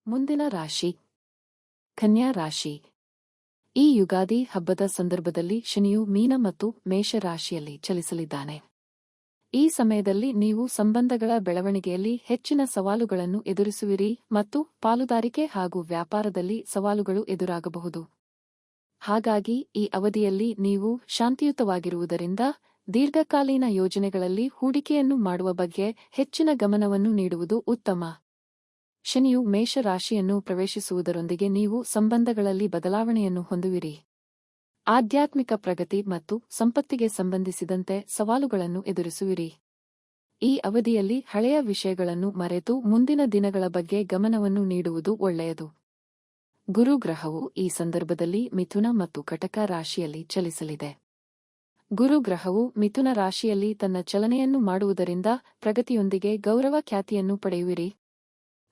ಮುಂದಿನ ರಾಶಿ ಕನ್ಯಾ ರಾಶಿ. ಈ ಯುಗಾದಿ ಹಬ್ಬದ ಸಂದರ್ಭದಲ್ಲಿ ಶನಿಯು ಮೀನ ಮತ್ತು ಮೇಷ ರಾಶಿಯಲ್ಲಿ ಚಲಿಸಲಿದ್ದಾನೆ. ಈ ಸಮಯದಲ್ಲಿ ನೀವು ಸಂಬಂಧಗಳ ಬೆಳವಣಿಗೆಯಲ್ಲಿ ಹೆಚ್ಚಿನ ಸವಾಲುಗಳನ್ನು ಎದುರಿಸುವಿರಿ ಮತ್ತು ಪಾಲುದಾರಿಕೆ ಹಾಗೂ ವ್ಯಾಪಾರದಲ್ಲಿ ಸವಾಲುಗಳು ಎದುರಾಗಬಹುದು. ಹಾಗಾಗಿ ಈ ಅವಧಿಯಲ್ಲಿ ನೀವು ಶಾಂತಿಯುತವಾಗಿರುವುದರಿಂದ ದೀರ್ಘಕಾಲೀನ ಯೋಜನೆಗಳಲ್ಲಿ ಹೂಡಿಕೆಯನ್ನು ಮಾಡುವ ಬಗ್ಗೆ ಹೆಚ್ಚಿನ ಗಮನವನ್ನು ನೀಡುವುದು ಉತ್ತಮ. ಶನಿಯು ಮೇಷ ರಾಶಿಯನ್ನು ಪ್ರವೇಶಿಸುವುದರೊಂದಿಗೆ ನೀವು ಸಂಬಂಧಗಳಲ್ಲಿ ಬದಲಾವಣೆಯನ್ನು ಹೊಂದುವಿರಿ. ಆಧ್ಯಾತ್ಮಿಕ ಪ್ರಗತಿ ಮತ್ತು ಸಂಪತ್ತಿಗೆ ಸಂಬಂಧಿಸಿದಂತೆ ಸವಾಲುಗಳನ್ನು ಎದುರಿಸುವಿರಿ. ಈ ಅವಧಿಯಲ್ಲಿ ಹಳೆಯ ವಿಷಯಗಳನ್ನು ಮರೆತು ಮುಂದಿನ ದಿನಗಳ ಬಗ್ಗೆ ಗಮನವನ್ನು ನೀಡುವುದು ಒಳ್ಳೆಯದು. ಗುರು ಗ್ರಹವು ಈ ಸಂದರ್ಭದಲ್ಲಿ ಮಿಥುನ ಮತ್ತು ಕಟಕ ರಾಶಿಯಲ್ಲಿ ಚಲಿಸಲಿದೆ. ಗುರು ಗ್ರಹವು ಮಿಥುನ ರಾಶಿಯಲ್ಲಿ ತನ್ನ ಚಲನೆಯನ್ನು ಮಾಡುವುದರಿಂದ ಪ್ರಗತಿಯೊಂದಿಗೆ ಗೌರವ ಖ್ಯಾತಿಯನ್ನು ಪಡೆಯುವಿರಿ.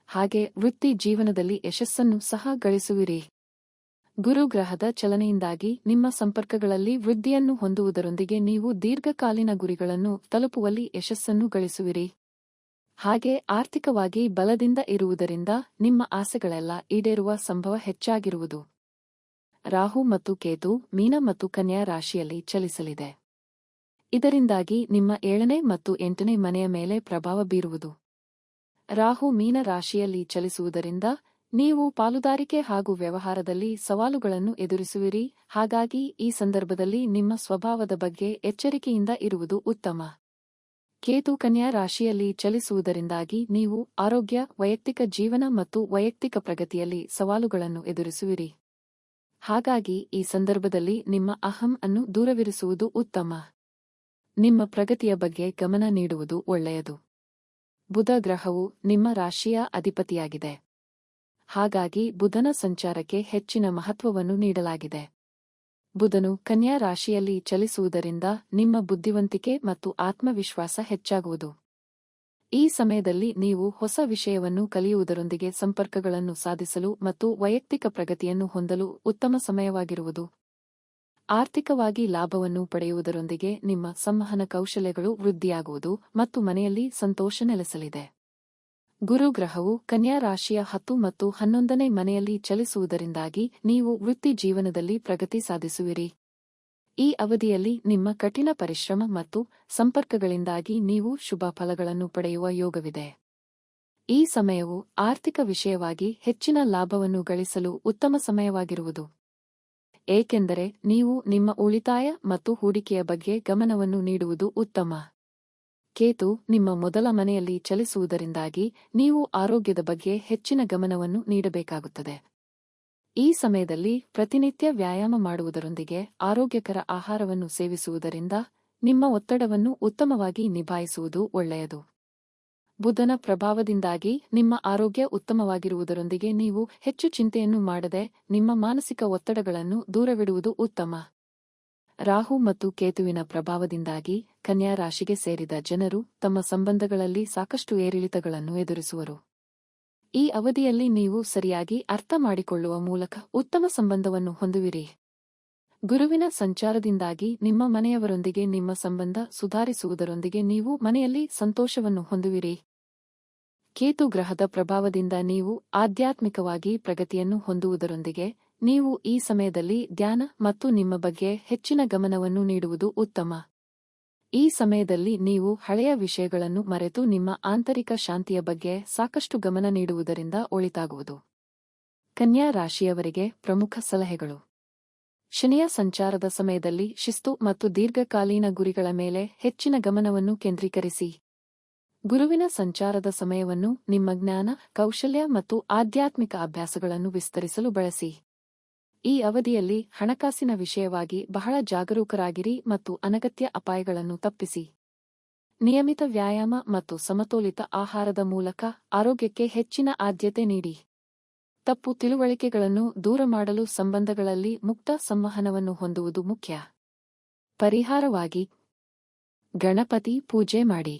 ಹಾಗೆ ವೃತ್ತಿ ಜೀವನದಲ್ಲಿ ಯಶಸ್ಸನ್ನು ಸಹ ಗಳಿಸುವಿರಿ. ಗುರುಗ್ರಹದ ಚಲನೆಯಿಂದಾಗಿ ನಿಮ್ಮ ಸಂಪರ್ಕಗಳಲ್ಲಿ ವೃದ್ಧಿಯನ್ನು ಹೊಂದುವುದರೊಂದಿಗೆ ನೀವು ದೀರ್ಘಕಾಲೀನ ಗುರಿಗಳನ್ನು ತಲುಪುವಲ್ಲಿ ಯಶಸ್ಸನ್ನು ಗಳಿಸುವಿರಿ. ಹಾಗೆ ಆರ್ಥಿಕವಾಗಿ ಬಲದಿಂದ ಇರುವುದರಿಂದ ನಿಮ್ಮ ಆಸೆಗಳೆಲ್ಲ ಈಡೇರುವ ಸಂಭವ ಹೆಚ್ಚಾಗಿರುವುದು. ರಾಹು ಮತ್ತು ಕೇತು ಮೀನ ಮತ್ತು ಕನ್ಯಾ ರಾಶಿಯಲ್ಲಿ ಚಲಿಸಲಿದೆ. ಇದರಿಂದಾಗಿ ನಿಮ್ಮ 7ನೇ ಮತ್ತು 8ನೇ ಮನೆಯ ಮೇಲೆ ಪ್ರಭಾವ ಬೀರುವುದು. ರಾಹು ಮೀನ ರಾಶಿಯಲ್ಲಿ ಚಲಿಸುವುದರಿಂದ ನೀವು ಪಾಲುದಾರಿಕೆ ಹಾಗೂ ವ್ಯವಹಾರದಲ್ಲಿ ಸವಾಲುಗಳನ್ನು ಎದುರಿಸುವಿರಿ. ಹಾಗಾಗಿ ಈ ಸಂದರ್ಭದಲ್ಲಿ ನಿಮ್ಮ ಸ್ವಭಾವದ ಬಗ್ಗೆ ಎಚ್ಚರಿಕೆಯಿಂದ ಇರುವುದು ಉತ್ತಮ. ಕೇತು ಕನ್ಯಾ ರಾಶಿಯಲ್ಲಿ ಚಲಿಸುವುದರಿಂದಾಗಿ ನೀವು ಆರೋಗ್ಯ, ವೈಯಕ್ತಿಕ ಜೀವನ ಮತ್ತು ವೈಯಕ್ತಿಕ ಪ್ರಗತಿಯಲ್ಲಿ ಸವಾಲುಗಳನ್ನು ಎದುರಿಸುವಿರಿ. ಹಾಗಾಗಿ ಈ ಸಂದರ್ಭದಲ್ಲಿ ನಿಮ್ಮ ಅಹಂ ಅನ್ನು ದೂರವಿರಿಸುವುದು ಉತ್ತಮ. ನಿಮ್ಮ ಪ್ರಗತಿಯ ಬಗ್ಗೆ ಗಮನ ನೀಡುವುದು ಒಳ್ಳೆಯದು. ಬುಧ ಗ್ರಹವು ನಿಮ್ಮ ರಾಶಿಯ ಅಧಿಪತಿಯಾಗಿದೆ. ಹಾಗಾಗಿ ಬುಧನ ಸಂಚಾರಕ್ಕೆ ಹೆಚ್ಚಿನ ಮಹತ್ವವನ್ನು ನೀಡಲಾಗಿದೆ. ಬುಧನು ಕನ್ಯಾ ರಾಶಿಯಲ್ಲಿ ಚಲಿಸುವುದರಿಂದ ನಿಮ್ಮ ಬುದ್ಧಿವಂತಿಕೆ ಮತ್ತು ಆತ್ಮವಿಶ್ವಾಸ ಹೆಚ್ಚಾಗುವುದು. ಈ ಸಮಯದಲ್ಲಿ ನೀವು ಹೊಸ ವಿಷಯವನ್ನು ಕಲಿಯುವುದರೊಂದಿಗೆ ಸಂಪರ್ಕಗಳನ್ನು ಸಾಧಿಸಲು ಮತ್ತು ವೈಯಕ್ತಿಕ ಪ್ರಗತಿಯನ್ನು ಹೊಂದಲು ಉತ್ತಮ ಸಮಯವಾಗಿರುವುದು. ಆರ್ಥಿಕವಾಗಿ ಲಾಭವನ್ನು ಪಡೆಯುವುದರೊಂದಿಗೆ ನಿಮ್ಮ ಸಂವಹನ ಕೌಶಲ್ಯಗಳು ವೃದ್ಧಿಯಾಗುವುದು ಮತ್ತು ಮನೆಯಲ್ಲಿ ಸಂತೋಷ ನೆಲೆಸಲಿದೆ. ಗುರು ಗ್ರಹವು ಕನ್ಯಾ ರಾಶಿಯ 10 ಮತ್ತು 11ನೇ ಮನೆಯಲ್ಲಿ ಚಲಿಸುವುದರಿಂದಾಗಿ ನೀವು ವೃತ್ತಿ ಜೀವನದಲ್ಲಿ ಪ್ರಗತಿ ಸಾಧಿಸುವಿರಿ. ಈ ಅವಧಿಯಲ್ಲಿ ನಿಮ್ಮ ಕಠಿಣ ಪರಿಶ್ರಮ ಮತ್ತು ಸಂಪರ್ಕಗಳಿಂದಾಗಿ ನೀವು ಶುಭ ಫಲಗಳನ್ನು ಪಡೆಯುವ ಯೋಗವಿದೆ. ಈ ಸಮಯವು ಆರ್ಥಿಕ ವಿಷಯವಾಗಿ ಹೆಚ್ಚಿನ ಲಾಭವನ್ನು ಗಳಿಸಲು ಉತ್ತಮ ಸಮಯವಾಗಿರುವುದು. ಏಕೆಂದರೆ ನೀವು ನಿಮ್ಮ ಉಳಿತಾಯ ಮತ್ತು ಹೂಡಿಕೆಯ ಬಗ್ಗೆ ಗಮನವನ್ನು ನೀಡುವುದು ಉತ್ತಮ. ಕೇತು ನಿಮ್ಮ ಮೊದಲ ಮನೆಯಲ್ಲಿ ಚಲಿಸುವುದರಿಂದಾಗಿ ನೀವು ಆರೋಗ್ಯದ ಬಗ್ಗೆ ಹೆಚ್ಚಿನ ಗಮನವನ್ನು ನೀಡಬೇಕಾಗುತ್ತದೆ. ಈ ಸಮಯದಲ್ಲಿ ಪ್ರತಿನಿತ್ಯ ವ್ಯಾಯಾಮ ಮಾಡುವುದರೊಂದಿಗೆ ಆರೋಗ್ಯಕರ ಆಹಾರವನ್ನು ಸೇವಿಸುವುದರಿಂದ ನಿಮ್ಮ ಒತ್ತಡವನ್ನು ಉತ್ತಮವಾಗಿ ನಿಭಾಯಿಸುವುದು ಒಳ್ಳೆಯದು. ಬುಧನ ಪ್ರಭಾವದಿಂದಾಗಿ ನಿಮ್ಮ ಆರೋಗ್ಯ ಉತ್ತಮವಾಗಿರುವುದರೊಂದಿಗೆ ನೀವು ಹೆಚ್ಚು ಚಿಂತೆಯನ್ನು ಮಾಡದೆ ನಿಮ್ಮ ಮಾನಸಿಕ ಒತ್ತಡಗಳನ್ನು ದೂರವಿಡುವುದು ಉತ್ತಮ. ರಾಹು ಮತ್ತು ಕೇತುವಿನ ಪ್ರಭಾವದಿಂದಾಗಿ ಕನ್ಯಾ ರಾಶಿಗೆ ಸೇರಿದ ಜನರು ತಮ್ಮ ಸಂಬಂಧಗಳಲ್ಲಿ ಸಾಕಷ್ಟು ಏರಿಳಿತಗಳನ್ನು ಎದುರಿಸುವರು. ಈ ಅವಧಿಯಲ್ಲಿ ನೀವು ಸರಿಯಾಗಿ ಅರ್ಥ ಮಾಡಿಕೊಳ್ಳುವ ಮೂಲಕ ಉತ್ತಮ ಸಂಬಂಧವನ್ನು ಹೊಂದುವಿರಿ. ಗುರುವಿನ ಸಂಚಾರದಿಂದಾಗಿ ನಿಮ್ಮ ಮನೆಯವರೊಂದಿಗೆ ನಿಮ್ಮ ಸಂಬಂಧ ಸುಧಾರಿಸುವುದರೊಂದಿಗೆ ನೀವು ಮನೆಯಲ್ಲಿ ಸಂತೋಷವನ್ನು ಹೊಂದುವಿರಿ. ಕೇತು ಗ್ರಹದ ಪ್ರಭಾವದಿಂದ ನೀವು ಆಧ್ಯಾತ್ಮಿಕವಾಗಿ ಪ್ರಗತಿಯನ್ನು ಹೊಂದುವುದರೊಂದಿಗೆ ನೀವು ಈ ಸಮಯದಲ್ಲಿ ಧ್ಯಾನ ಮತ್ತು ನಿಮ್ಮ ಬಗ್ಗೆ ಹೆಚ್ಚಿನ ಗಮನವನ್ನು ನೀಡುವುದು ಉತ್ತಮ. ಈ ಸಮಯದಲ್ಲಿ ನೀವು ಹಳೆಯ ವಿಷಯಗಳನ್ನು ಮರೆತು ನಿಮ್ಮ ಆಂತರಿಕ ಶಾಂತಿಯ ಬಗ್ಗೆ ಸಾಕಷ್ಟು ಗಮನ ನೀಡುವುದರಿಂದ ಒಳಿತಾಗುವುದು. ಕನ್ಯಾ ರಾಶಿಯವರಿಗೆ ಪ್ರಮುಖ ಸಲಹೆಗಳು. ಶನಿಯ ಸಂಚಾರದ ಸಮಯದಲ್ಲಿ ಶಿಸ್ತು ಮತ್ತು ದೀರ್ಘಕಾಲೀನ ಗುರಿಗಳ ಮೇಲೆ ಹೆಚ್ಚಿನ ಗಮನವನ್ನು ಕೇಂದ್ರೀಕರಿಸಿ. ಗುರುವಿನ ಸಂಚಾರದ ಸಮಯವನ್ನು ನಿಮ್ಮ ಜ್ಞಾನ, ಕೌಶಲ್ಯ ಮತ್ತು ಆಧ್ಯಾತ್ಮಿಕ ಅಭ್ಯಾಸಗಳನ್ನು ವಿಸ್ತರಿಸಲು ಬಳಸಿ. ಈ ಅವಧಿಯಲ್ಲಿ ಹಣಕಾಸಿನ ವಿಷಯವಾಗಿ ಬಹಳ ಜಾಗರೂಕರಾಗಿರಿ ಮತ್ತು ಅನಗತ್ಯ ಅಪಾಯಗಳನ್ನು ತಪ್ಪಿಸಿ. ನಿಯಮಿತ ವ್ಯಾಯಾಮ ಮತ್ತು ಸಮತೋಲಿತ ಆಹಾರದ ಮೂಲಕ ಆರೋಗ್ಯಕ್ಕೆ ಹೆಚ್ಚಿನ ಆದ್ಯತೆ ನೀಡಿ. ತಪ್ಪು ತಿಳುವಳಿಕೆಗಳನ್ನು ದೂರ ಮಾಡಲು ಸಂಬಂಧಗಳಲ್ಲಿ ಮುಕ್ತ ಸಂವಹನವನ್ನು ಹೊಂದುವುದು ಮುಖ್ಯ. ಪರಿಹಾರವಾಗಿ ಗಣಪತಿ ಪೂಜೆ ಮಾಡಿ.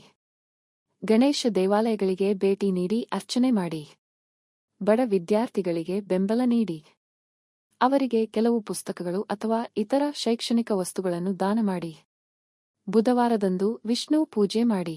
ಗಣೇಶ ದೇವಾಲಯಗಳಿಗೆ ಭೇಟಿ ನೀಡಿ ಅರ್ಚನೆ ಮಾಡಿ. ಬಡ ವಿದ್ಯಾರ್ಥಿಗಳಿಗೆ ಬೆಂಬಲ ನೀಡಿ. ಅವರಿಗೆ ಕೆಲವು ಪುಸ್ತಕಗಳು ಅಥವಾ ಇತರ ಶೈಕ್ಷಣಿಕ ವಸ್ತುಗಳನ್ನು ದಾನ ಮಾಡಿ. ಬುಧವಾರದಂದು ವಿಷ್ಣು ಪೂಜೆ ಮಾಡಿ.